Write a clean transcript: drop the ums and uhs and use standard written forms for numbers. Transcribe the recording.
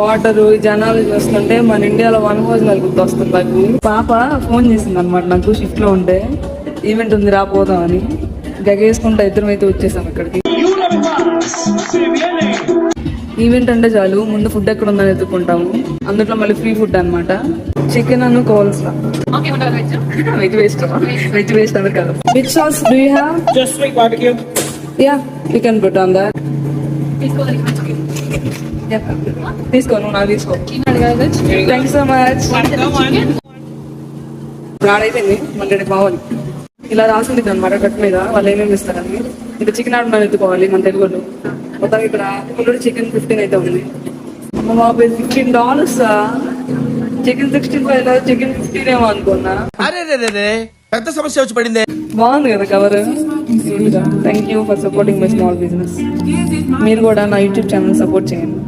Water జనాలు చూస్తుంటే మన ఇండియాలో వనభోజనాలు గుర్తొస్తుంది నాకు. పాప ఫోన్ చేసింది అనమాట నాకు షిఫ్ట్ లో ఉంటే, ఈవెంట్ ఉంది రాపోదాం అని. గగేసుకుంటా ఇద్దరం అయితే వచ్చేసాం ఇక్కడికి. ఈవెంట్ అంటే చాలు ముందు ఫుడ్ ఎక్కడ ఉందని ఎత్తుకుంటాము. అందులో మళ్ళీ ఫ్రీ ఫుడ్ అనమాట. చికెన్ అను కోల్స్ వెజ్ వేస్ట్ అందరు కదా. Which sauce do you have? Just sweet barbecue. Yeah you can put on that. తీసుకో నువ్వు నాకు తీసుకో. Thank so much. బ్రాడ్ అయిపోయింది మళ్ళీ బావాలి. ఇలా రాసింది అనమాట కట్ మీద వాళ్ళు ఏమేమి ఇస్తారని. ఇంకా చికెన్ ఆర్డర్ మనం ఎత్తుకోవాలి మన తెలుగులో. మొత్తం ఇక్కడ ఫుల్ చికెన్ 15 అయితే ఉంది. బాబు $15. చికెన్ 65 చికెన్ 15 ఏమో అనుకున్నా. పెద్ద సమస్య వచ్చి పడింది. బాగుంది కదా cover. Thank you for supporting my small business. మీరు కూడా నా యూట్యూబ్ ఛానల్ సపోర్ట్ చేయండి.